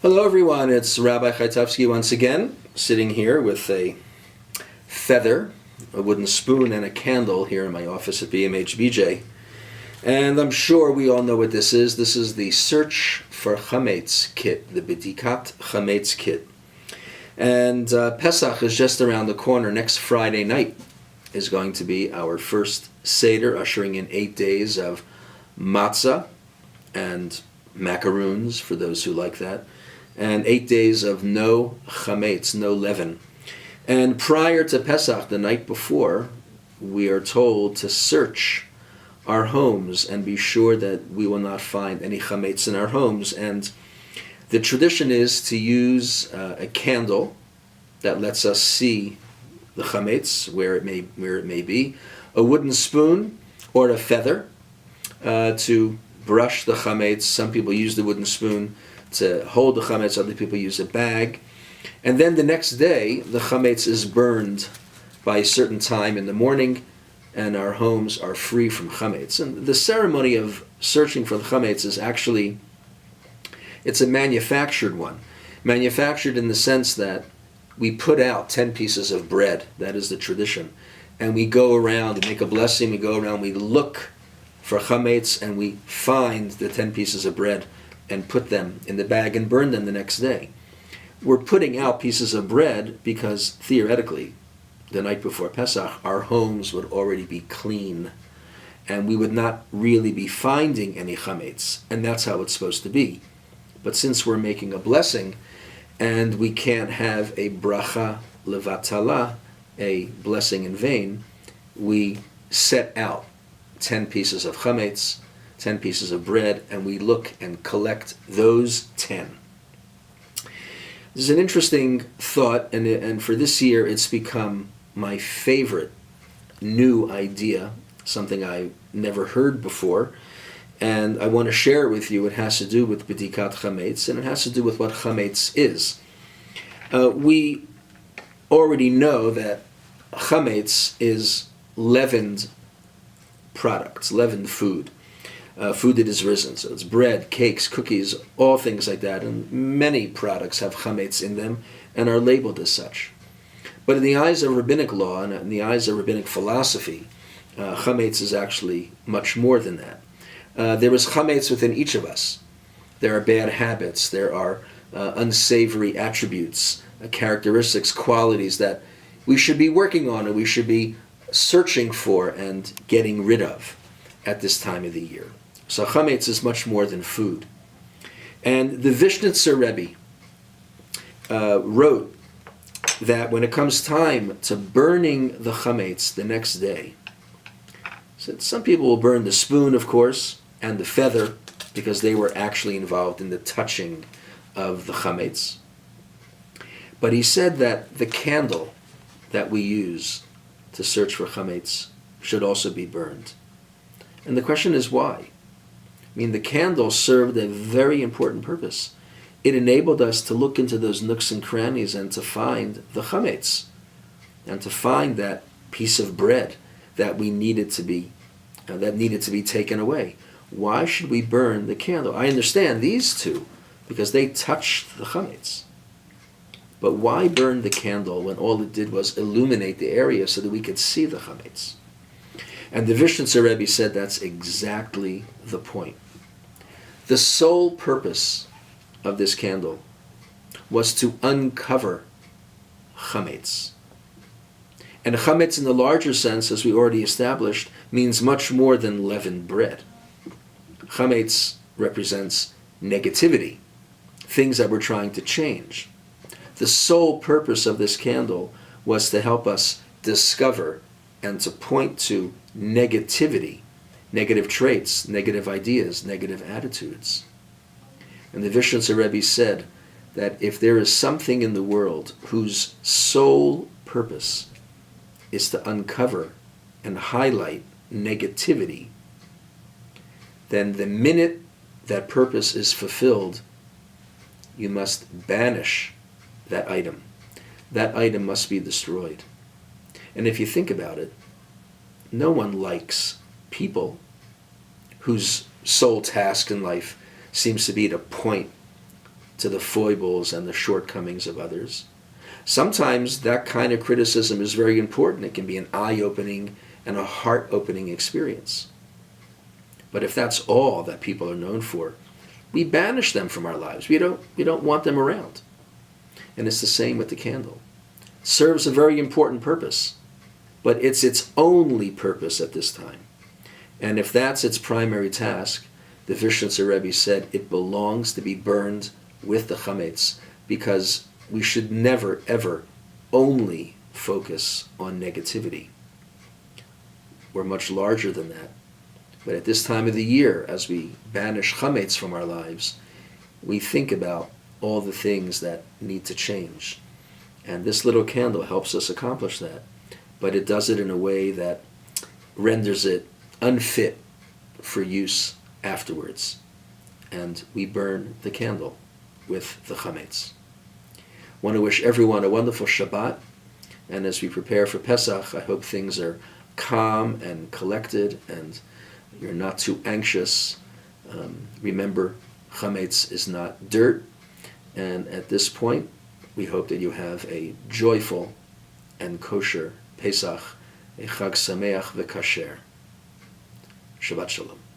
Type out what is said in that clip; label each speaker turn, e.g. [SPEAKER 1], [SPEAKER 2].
[SPEAKER 1] Hello everyone, it's Rabbi Chaitovsky once again, sitting here with a feather, a wooden spoon, and a candle here in my office at BMH-BJ. And I'm sure we all know what this is. This is the Search for Chametz kit, the Bedikat Chametz kit. And Pesach is just around the corner. Next Friday night is going to be our first Seder, ushering in 8 days of matzah and macaroons, for those who like that, and 8 days of no chametz, no leaven. And prior to Pesach, the night before, we are told to search our homes and be sure that we will not find any chametz in our homes. And the tradition is to use a candle that lets us see the chametz where it may be, a wooden spoon or a feather to brush the chametz. Some people use the wooden spoon to hold the chametz, other people use a bag. And then the next day, the chametz is burned by a certain time in the morning, and our homes are free from chametz. And the ceremony of searching for the chametz is actually, it's a manufactured one. Manufactured in the sense that we put out 10 pieces of bread, that is the tradition, and we go around and make a blessing, we go around, we look for chametz, and we find the 10 pieces of bread and put them in the bag and burn them the next day. We're putting out pieces of bread because theoretically, the night before Pesach, our homes would already be clean and we would not really be finding any chametz, and that's how it's supposed to be. But since we're making a blessing and we can't have a bracha levatala, a blessing in vain, we set out 10 pieces of chametz, 10 pieces of bread, and we look and collect those 10. This is an interesting thought, and for this year it's become my favorite new idea, something I never heard before, and I want to share it with you. It has to do with Bedikat Chametz, and it has to do with what chametz is. We already know that chametz is leavened products, leavened food. Food that is risen. So it's bread, cakes, cookies, all things like that. And many products have chametz in them and are labeled as such. But in the eyes of rabbinic law and in the eyes of rabbinic philosophy, chametz is actually much more than that. There is chametz within each of us. There are bad habits. There are unsavory attributes, characteristics, qualities that we should be working on and we should be searching for and getting rid of at this time of the year. So chametz is much more than food. And the Vishnitzer Rebbe wrote that when it comes time to burning the chametz the next day, said some people will burn the spoon, of course, and the feather, because they were actually involved in the touching of the chametz. But he said that the candle that we use to search for chametz should also be burned. And the question is why? I mean, the candle served a very important purpose. It enabled us to look into those nooks and crannies and to find the chametz, and to find that piece of bread that we needed to be taken away. Why should we burn the candle? I understand these two because they touched the chametz. But why burn the candle when all it did was illuminate the area so that we could see the chametz? And the Vishnitzer Rebbe said that's exactly the point. The sole purpose of this candle was to uncover chametz. And chametz in the larger sense, as we already established, means much more than leavened bread. Chametz represents negativity, things that we're trying to change. The sole purpose of this candle was to help us discover and to point to negativity, negative traits, negative ideas, negative attitudes. And the Vishnitzer Rebbe said that if there is something in the world whose sole purpose is to uncover and highlight negativity, then the minute that purpose is fulfilled, you must banish that item. That item must be destroyed. And if you think about it, no one likes people whose sole task in life seems to be to point to the foibles and the shortcomings of others. Sometimes that kind of criticism is very important. It can be an eye-opening and a heart-opening experience. But if that's all that people are known for, we banish them from our lives. We don't want them around. And it's the same with the candle. It serves a very important purpose, but it's its only purpose at this time. And if that's its primary task, the Vishnitzer Rebbe said it belongs to be burned with the chametz, because we should never, ever only focus on negativity. We're much larger than that. But at this time of the year, as we banish chametz from our lives, we think about all the things that need to change. And this little candle helps us accomplish that. But it does it in a way that renders it unfit for use afterwards. And we burn the candle with the chametz. I want to wish everyone a wonderful Shabbat. And as we prepare for Pesach, I hope things are calm and collected and you're not too anxious. Remember, chametz is not dirt. And at this point, we hope that you have a joyful and kosher Pesach, a Chag Sameach v'Kasher. Shabbat Shalom.